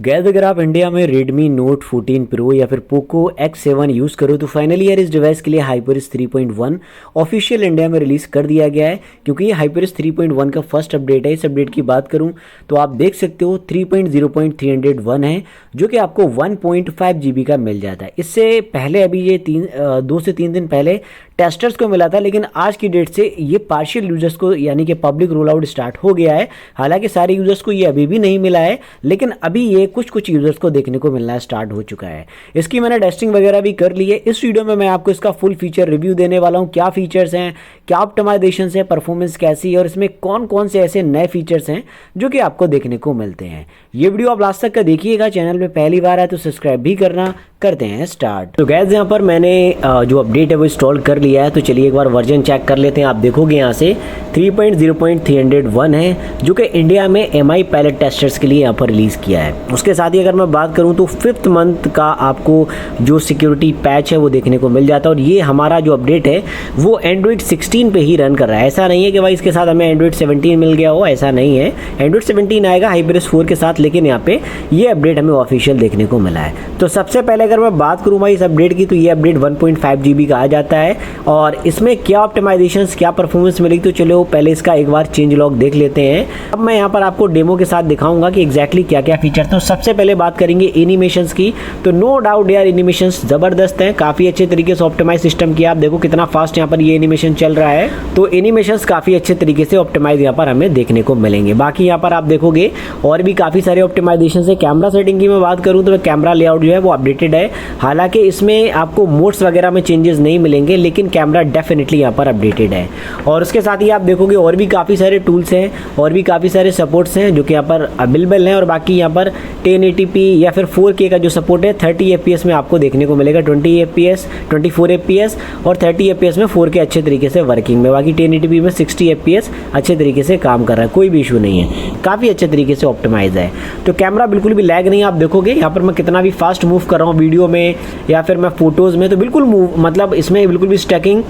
Gas अगर आप India में Redmi Note 14 Pro या फिर Poco X7 यूज़ करो तो फाइनली यार इस डिवाइस के लिए HyperX 3.1 ऑफिशियल इंडिया में रिलीज़ कर दिया गया है, क्योंकि ये HyperX 3.1 का फर्स्ट अपडेट है। इस अपडेट की बात करूं तो आप देख सकते हो 3.0.301 है, जो कि आपको 1.5 GB का मिल जाता है। इससे पहले अभी ये 2 से 3 दिन पहले टेस्टर्स को मिला था, लेकिन आज की डेट से ये पार्शियल यूजर्स को यानी कि पब्लिक रोल आउट स्टार्ट हो गया है। हालांकि सारे यूजर्स को ये अभी भी नहीं मिला है, लेकिन अभी ये कुछ यूजर्स को देखने को मिलना स्टार्ट हो चुका है। इसकी मैंने टेस्टिंग वगैरह भी कर ली है। इस वीडियो में मैं आपको इसका फुल फीचर रिव्यू देने वाला हूँ, क्या फीचर्स हैं, क्या ऑप्टिमाइजेशन है, परफॉर्मेंस कैसी है और इसमें कौन कौन से ऐसे नए फीचर्स हैं जो कि आपको देखने को मिलते हैं। ये वीडियो आप लास्ट तक का देखिएगा। चैनल में पहली बार है तो सब्सक्राइब भी करना। करते हैं स्टार्ट। तो गैस यहाँ पर मैंने जो अपडेट है वो इंस्टॉल कर लिया है, तो चलिए एक बार वर्जन चेक कर लेते हैं। आप देखोगे यहाँ से 3.0.301 है, जो कि इंडिया में MI पायलट टेस्टर्स के लिए यहाँ पर रिलीज़ किया है। उसके साथ ही अगर मैं बात करूँ तो 5th मंथ का आपको जो सिक्योरिटी पैच है वो देखने को मिल जाता है। और ये हमारा जो अपडेट है वो एंड्रॉइड 16 पे ही रन कर रहा है। ऐसा नहीं है कि भाई इसके साथ हमें एंड्रॉइड 17 मिल गया हो, ऐसा नहीं है। एंड्रॉइड 17 आएगा HyperX 4 के साथ, लेकिन यहाँ पे ये अपडेट हमें ऑफिशियल देखने को मिला है। तो सबसे पहले अगर मैं बात करूँ भाई इस अपडेट की, तो ये अपडेट 1.5 GB का आ जाता है। और इसमें क्या ऑप्टिमाइजेशंस, क्या परफॉर्मेंस मिलेगी, तो चलो पहले इसका एक बार चेंज लॉग देख लेते हैं। अब मैं यहाँ पर आपको डेमो के साथ दिखाऊंगा कि एग्जैक्टली क्या क्या फीचर। तो सबसे पहले बात करेंगे एनिमेशंस की। तो नो डाउट यार एनिमेशंस जबरदस्त हैं, काफी अच्छे तरीके से ऑप्टिमाइज सिस्टम किया। आप देखो कितना फास्ट यहाँ पर ये एनिमेशन चल रहा है। तो एनिमेशंस काफी अच्छे तरीके से ऑप्टिमाइज यहाँ पर हमें देखने को मिलेंगे। बाकी यहाँ पर आप देखोगे और भी काफी सारे ऑप्टिमाइजेशन है। कैमरा सेटिंग की मैं बात करूँ तो कैमरा लेआउट जो है वो अपडेटेड है। हालांकि इसमें आपको मोड्स वगैरह में चेंजेस नहीं मिलेंगे, लेकिन कैमरा डेफिनेटली यहाँ पर अपडेटेड है। और उसके साथ ही आप देखोगे और भी काफ़ी सारे टूल्स हैं और भी काफ़ी सारे सपोर्ट्स हैं जो कि यहाँ पर अवेलेबल हैं। और बाकी यहाँ पर 1080p या फिर 4K का जो सपोर्ट है 30 FPS में आपको देखने को मिलेगा। 20 FPS, 24 FPS और 30 FPS में 4K अच्छे तरीके से वर्किंग में। बाकी 1080p में 60 FPS अच्छे तरीके से काम कर रहा है, कोई भी इशू नहीं है, काफ़ी अच्छे तरीके से ऑप्टिमाइज है। तो कैमरा बिल्कुल भी लैग नहीं है। आप देखोगे यहाँ पर मैं कितना भी फास्ट मूव कर रहा हूँ वीडियो में या फिर मैं फोटोज़ में, तो बिल्कुल मूव मतलब इसमें बिल्कुल भी स्टकिंग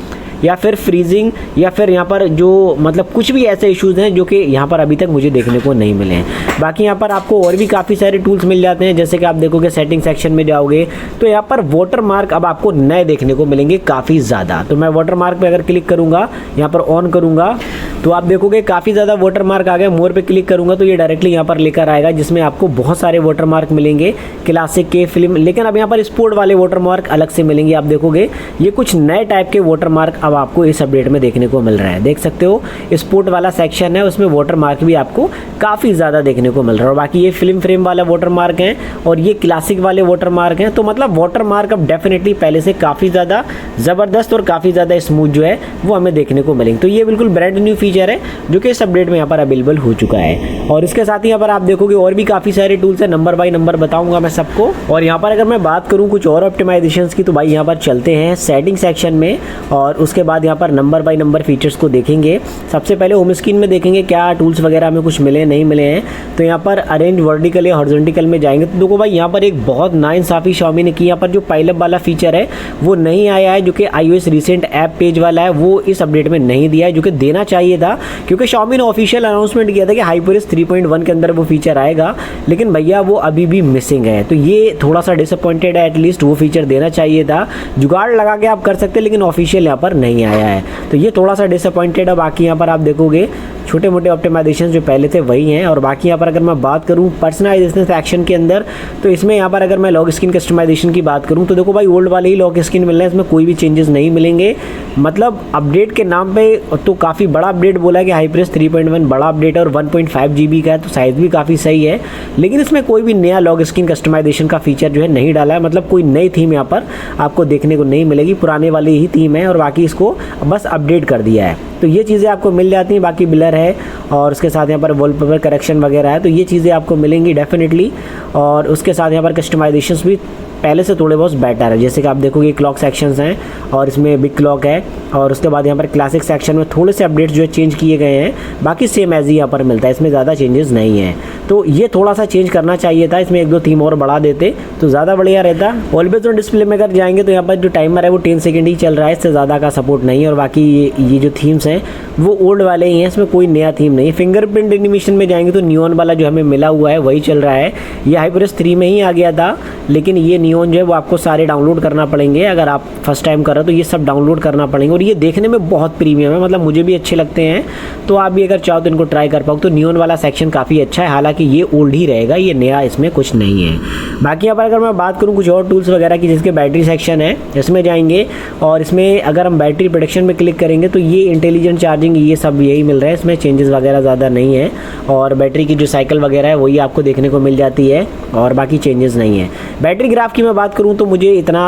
या फिर फ्रीजिंग या फिर यहाँ पर जो मतलब कुछ भी ऐसे इश्यूज़ हैं जो कि यहाँ पर अभी तक मुझे देखने को नहीं मिले हैं। बाकी यहाँ पर आपको और भी काफ़ी सारे टूल्स मिल जाते हैं, जैसे कि आप देखोगे सेटिंग सेक्शन में जाओगे तो यहाँ पर वाटर मार्क अब आपको नए देखने को मिलेंगे काफ़ी ज़्यादा। तो मैं वाटर मार्क पर अगर क्लिक करूँगा, यहाँ पर ऑन करूँगा तो आप देखोगे काफ़ी ज़्यादा वाटर मार्क आ गए। मोर पे क्लिक करूँगा तो ये डायरेक्टली यहाँ पर लेकर आएगा, जिसमें आपको बहुत सारे वाटर मार्क मिलेंगे क्लासिक के, फिल्म। लेकिन अब यहाँ पर स्पोर्ट वाले वाटर मार्क अलग से मिलेंगे। आप देखोगे ये कुछ नए टाइप के वाटर मार्क अब आपको इस अपडेट में देखने को मिल रहा है। देख सकते हो स्पोर्ट वाला सेक्शन है, उसमें वाटर मार्क भी आपको काफ़ी ज़्यादा देखने को मिल रहा है। और बाकी ये फिल्म फ्रेम वाला वाटर मार्क हैं और ये क्लासिक वाले वाटर मार्क हैं। तो मतलब वाटर मार्क अब डेफिनेटली पहले से काफ़ी ज़्यादा ज़बरदस्त और काफ़ी ज़्यादा स्मूथ जो है वो हमें देखने को मिलेंगे। तो ये बिल्कुल ब्रांड न्यू फीचर है जो कि इस अपडेट में यहाँ पर अवेलेबल हो चुका है। और इसके साथ ही यहाँ पर आप देखोगे और भी काफ़ी सारे टूल्स हैं, नंबर बाय नंबर बताऊंगा मैं सबको। और यहाँ पर अगर मैं बात करूँ कुछ और ऑप्टिमाइजेशंस की, तो भाई यहाँ पर चलते हैं सेटिंग सेक्शन में और उसके बाद यहाँ पर नंबर बाय नंबर फीचर्स को देखेंगे। सबसे पहले होम स्क्रीन में देखेंगे क्या टूल्स वगैरह हमें कुछ मिले नहीं मिले हैं। तो यहाँ पर अरेंज वर्टिकल या हॉरिजॉन्टल में जाएंगे तो देखो भाई यहाँ पर एक बहुत नाइंसाफी Xiaomi ने की। यहाँ पर जो पाइलअप वाला फीचर है वो नहीं आया है, जो कि iOS रिसेंट ऐप पेज वाला है वो इस अपडेट में नहीं दिया है, जो कि देना चाहिए था, क्योंकि Xiaomi ने ऑफिशियल अनाउंसमेंट किया था कि HyperX 3.1 के अंदर वो फीचर आएगा, लेकिन भैया वो अभी भी मिसिंग है। तो ये थोड़ा सा डिसअपॉइंटेड है, एटलीस्ट वो फीचर देना चाहिए था। जुगाड़ लगा के आप कर सकते, लेकिन ऑफिशियल यहाँ पर नहीं आया है, तो ये थोड़ा सा डिसअपॉइंटेड है। बाकी यहाँ पर आप देखोगे छोटे मोटे ऑप्टिमाइजेशन जो पहले थे वही हैं। और बाकी यहाँ पर अगर मैं बात करूँ पर्सनलाइजेशन सेक्शन के अंदर, तो इसमें यहाँ पर अगर मैं लॉक स्क्रीन कस्टमाइजेशन की बात करूँ तो देखो भाई ओल्ड वाले ही लॉक स्क्रीन मिल रहे हैं, इसमें कोई भी चेंजेस नहीं मिलेंगे। मतलब अपडेट के नाम पे तो काफ़ी बड़ा अपडेट बोला है कि HyperX 3.1 बड़ा अपडेट है और 1.5 GB का है, तो साइज़ भी काफ़ी सही है, लेकिन इसमें कोई भी नया लॉक स्क्रीन कस्टमाइजेशन का फीचर जो है नहीं डाला है। मतलब कोई नई थीम यहाँ पर आपको देखने को नहीं मिलेगी, पुराने वाली ही थीम है और बाकी इसको बस अपडेट कर दिया है। तो ये चीज़ें आपको मिल जाती हैं। बाकी ब्लर है और उसके साथ यहाँ पर वॉलपेपर करेक्शन वगैरह है, तो ये चीज़ें आपको मिलेंगी डेफिनेटली। और उसके साथ यहाँ पर कस्टमाइजेशंस भी पहले से थोड़े बहुत बेटर है। जैसे कि आप देखोगे क्लॉक सेक्शंस हैं और इसमें बिग क्लॉक है, और उसके बाद यहाँ पर क्लासिक सेक्शन में थोड़े से अपडेट्स जो है चेंज किए गए हैं, बाकी सेम एज ही यहाँ पर मिलता है, इसमें ज़्यादा चेंजेस नहीं है। तो ये थोड़ा सा चेंज करना चाहिए था, इसमें 1-2 थीम और बढ़ा देते तो ज़्यादा बढ़िया रहता। ऑलवेज ऑन डिस्प्ले में अगर जाएंगे तो यहाँ पर जो टाइमर है वो 10 सेकंड ही चल रहा है, इससे ज़्यादा का सपोर्ट नहीं है। और बाकी ये जो थीम्स हैं वो ओल्ड वाले ही हैं, इसमें कोई नया थीम नहीं है। फिंगरप्रिंट एनिमेशन में जाएंगे तो नियॉन वाला जो हमें मिला हुआ है वही चल रहा है। ये HyperOS 3 में ही आ गया था, लेकिन ये नियॉन जो है वो आपको सारे डाउनलोड करना पड़ेंगे। अगर आप फर्स्ट टाइम कर रहे हो तो ये सब डाउनलोड करना पड़ेंगे, और ये देखने में बहुत प्रीमियम है, मतलब मुझे भी अच्छे लगते हैं। तो आप भी अगर चाहो तो इनको ट्राई कर पाओ। तो नियॉन वाला सेक्शन काफ़ी अच्छा है, हालांकि ये ओल्ड ही रहेगा, ये नया इसमें कुछ नहीं है। बाकी यहाँ पर अगर मैं बात करूँ कुछ और टूल्स वगैरह की, जिसके बैटरी सेक्शन है, इसमें जाएंगे और इसमें अगर हम बैटरी प्रोटेक्शन में क्लिक करेंगे तो ये इंटेलिजेंट चार्जिंग ये सब यही मिल रहा है, इसमें चेंजेस वगैरह ज़्यादा नहीं है। और बैटरी की जो साइकिल वगैरह है वही आपको देखने को मिल जाती है, और बाकी चेंजेस नहीं है। बैटरी ग्राफ की मैं बात करूँ तो मुझे इतना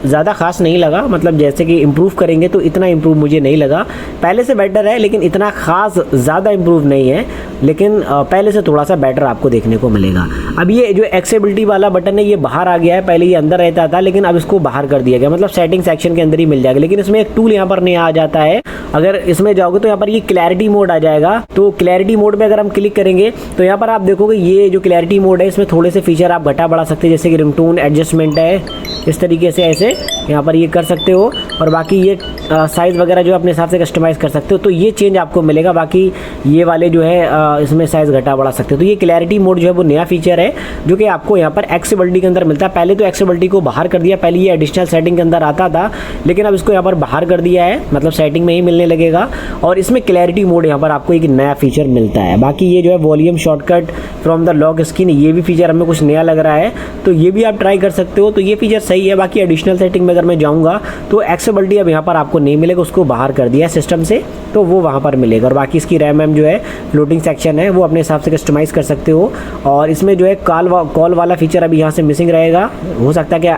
ज़्यादा खास नहीं लगा, मतलब जैसे कि इम्प्रूव करेंगे तो इतना इम्प्रूव मुझे नहीं लगा। पहले से बेटर है, लेकिन इतना खास ज़्यादा इम्प्रूव नहीं है, लेकिन पहले से थोड़ा सा बेटर आपको देखने को मिलेगा। अब ये जो एक्सेसिबिलिटी वाला बटन है ये बाहर आ गया है, पहले ये अंदर रहता था, लेकिन अब इसको बाहर कर दिया गया, मतलब सेटिंग सेक्शन के अंदर ही मिल जाएगा। लेकिन इसमें एक टूल यहाँ पर नया आ जाता है, अगर इसमें जाओगे तो यहाँ पर ये क्लैरिटी मोड आ जाएगा। तो क्लैरिटी मोड में अगर हम क्लिक करेंगे तो यहाँ पर आप देखोगे ये जो क्लैरिटी मोड है इसमें थोड़े से फीचर आप घटा बढ़ा सकते हैं, जैसे कि रिंगटोन एडजस्टमेंट है, इस तरीके से ऐसे यहाँ पर ये कर सकते हो। और बाकी ये साइज़ वगैरह जो अपने हिसाब से कस्टमाइज़ कर सकते हो, तो ये चेंज आपको मिलेगा। बाकी ये वाले जो है इसमें साइज़ घटा बढ़ा सकते हो। तो ये क्लैरिटी मोड जो है वो नया फीचर है जो कि आपको यहाँ पर एक्सेसिबिलिटी के अंदर मिलता है। पहले तो एक्सेसिबिलिटी को बाहर कर दिया, पहले ये एडिशनल सेटिंग के अंदर आता था, लेकिन अब इसको यहाँ पर बाहर कर दिया है, मतलब सेटिंग में ही मिलने लगेगा। और इसमें क्लैरिटी मोड यहाँ पर आपको एक नया फीचर मिलता है। बाकी ये जो है volume shortcut from the lock screen, ये भी फीचर हमें कुछ नया लग रहा है, तो ये भी आप ट्राई कर सकते हो। तो ये फीचर सही है। बाकी एडिशनल सेटिंग में अगर मैं जाऊँगा तो एक्सेसिबिलिटी अब यहाँ पर आपको नहीं मिलेगा, उसको बाहर कर दिया है सिस्टम से, तो वो वहाँ पर मिलेगा। और बाकी इसकी रैम जो है फ्लोटिंग सेक्शन है वो अपने हिसाब से कस्टमाइज़ कर सकते हो। और इसमें जो है कॉल वाला फीचर अभी यहाँ से मिसिंग रहेगा, हो सकता है कि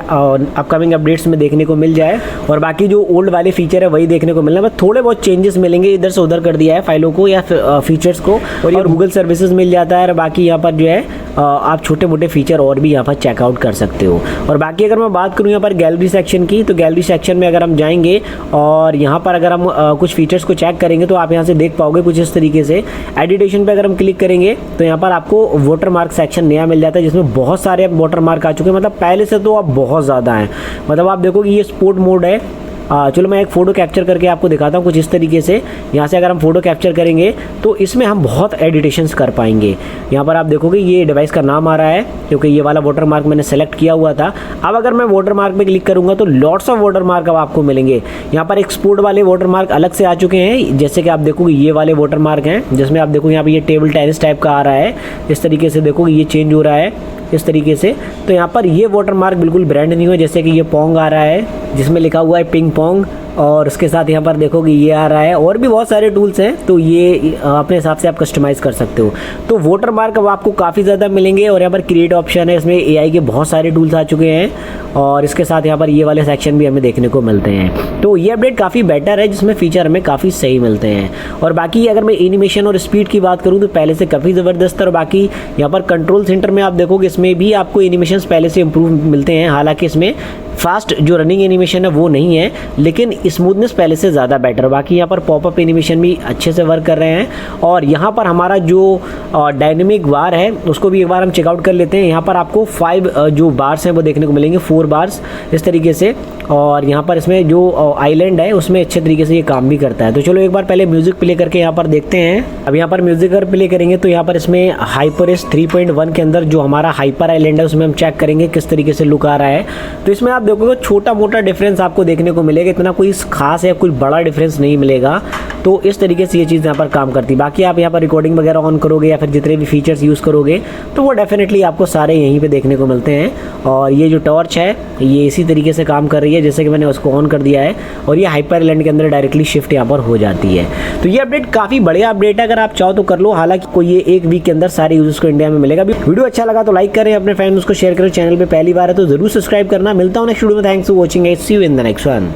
अपकमिंग अपडेट्स में देखने को मिल जाए। और बाकी जो ओल्ड वाले फीचर है वही देखने को मिलना है, बस थोड़े बहुत चेंजेस मिलेंगे, इधर से उधर कर दिया है फाइलों को या फीचर्स को, और ये गूगल सर्विसेज मिल जाता है। और बाकी यहाँ पर जो है आप छोटे मोटे फीचर और भी यहाँ पर चेकआउट कर सकते हो। और बाकी अगर मैं बात करूँ यहाँ पर गैलरी सेक्शन की, तो गैलरी सेक्शन में अगर हम जाएंगे और यहाँ पर अगर हम कुछ फीचर्स को चेक करेंगे तो आप यहाँ से देख पाओगे कुछ इस तरीके से। एडिटेशन पे अगर हम क्लिक करेंगे तो यहाँ पर आपको वाटर मार्क सेक्शन नया मिल जाता है, जिसमें बहुत सारे अब वाटर मार्क आ चुके हैं, मतलब पहले से तो अब बहुत ज़्यादा हैं। मतलब आप देखोगे ये स्पोर्ट मोड है। चलो मैं एक फ़ोटो कैप्चर करके आपको दिखाता हूँ कुछ इस तरीके से। यहाँ से अगर हम फ़ोटो कैप्चर करेंगे तो इसमें हम बहुत एडिटेशंस कर पाएंगे। यहाँ पर आप देखोगे ये डिवाइस का नाम आ रहा है, क्योंकि ये वाला वाटर मार्क मैंने सेलेक्ट किया हुआ था। अब अगर मैं वाटर मार्क पे क्लिक करूँगा तो लॉट्स ऑफ वाटर मार्क अब आपको मिलेंगे। यहाँ पर एक्सपोर्ट वाले वाटर मार्क अलग से आ चुके हैं, जैसे कि आप देखोगे ये वाले वाटर मार्क हैं, जिसमें आप देखोगे यहाँ पर ये टेबल टेनिस टाइप का आ रहा है, इस तरीके से देखोगे ये चेंज हो रहा है इस तरीके से। तो यहाँ पर ये वाटर मार्क बिल्कुल ब्रांड न्यू है, जैसे कि ये पोंग आ रहा है जिसमें लिखा हुआ है पिंग पोंग, और उसके साथ यहाँ पर देखोगे ये आ रहा है। और भी बहुत सारे टूल्स हैं, तो ये अपने हिसाब से आप कस्टमाइज़ कर सकते हो। तो वाटर मार्क अब आपको काफ़ी ज़्यादा मिलेंगे। और यहाँ पर क्रिएट ऑप्शन है, इसमें AI के बहुत सारे टूल्स आ चुके हैं, और इसके साथ यहाँ पर ये वाले सेक्शन भी हमें देखने को मिलते हैं। तो ये अपडेट काफ़ी बेटर है, जिसमें फीचर हमें काफ़ी सही मिलते हैं। और बाकी अगर मैं एनिमेशन और स्पीड की बात करूँ तो पहले से काफ़ी ज़बरदस्त है। और बाकी यहाँ पर कंट्रोल सेंटर में आप देखोगे इसमें भी आपको एनिमेशन पहले से इम्प्रूव मिलते हैं। हालांकि इसमें फास्ट जो रनिंग एनिमेशन है वो नहीं है, लेकिन स्मूथनेस पहले से ज़्यादा बेटर। बाकी यहाँ पर पॉपअप एनिमेशन भी अच्छे से वर्क कर रहे हैं। और यहाँ पर हमारा जो डायनेमिक बार है उसको भी एक बार हम चेकआउट कर लेते हैं। यहाँ पर आपको 5 जो बार्स हैं वो देखने को मिलेंगे, 4 बार्स इस तरीके से। और यहाँ पर इसमें जो आइलैंड है उसमें अच्छे तरीके से ये काम भी करता है। तो चलो एक बार पहले म्यूज़िक प्ले करके यहाँ पर देखते हैं। अब यहाँ पर म्यूज़िक अगर प्ले करेंगे तो यहाँ पर इसमें HyperOS 3.1 के अंदर जो हमारा हाइपर आइलैंड है उसमें हम चेक करेंगे किस तरीके से लुक आ रहा है। तो इसमें आप देखोगे छोटा मोटा डिफरेंस आपको देखने को मिलेगा, इतना कोई खास है, कोई बड़ा डिफरेंस नहीं मिलेगा। तो इस तरीके से ये चीज़ यहाँ पर काम करती है। बाकी आप यहाँ पर रिकॉर्डिंग वगैरह ऑन करोगे या फिर जितने भी फीचर्स यूज़ करोगे तो वो डेफिनेटली आपको सारे यहीं पे देखने को मिलते हैं। और ये जो टॉर्च है ये इसी तरीके से काम कर रही है, जैसे कि मैंने उसको ऑन कर दिया है, और ये हाइपर आइलैंड के अंदर डायरेक्टली शिफ्ट यहाँ पर हो जाती है। तो ये अपडेट काफ़ी बढ़िया अपडेट है, अगर आप चाहो तो कर लो। हालांकि कोई ये 1 वीक के अंदर सारे यूजर्स को इंडिया में मिलेगा। वीडियो अच्छा लगा तो लाइक करें, अपने फ्रेंड्स को शेयर करें, चैनल पर पहली बार है तो जरूर सब्सक्राइब करना। मिलता हूँ नेक्स्ट वीडियो में। Thanks for watching, see you in the next one.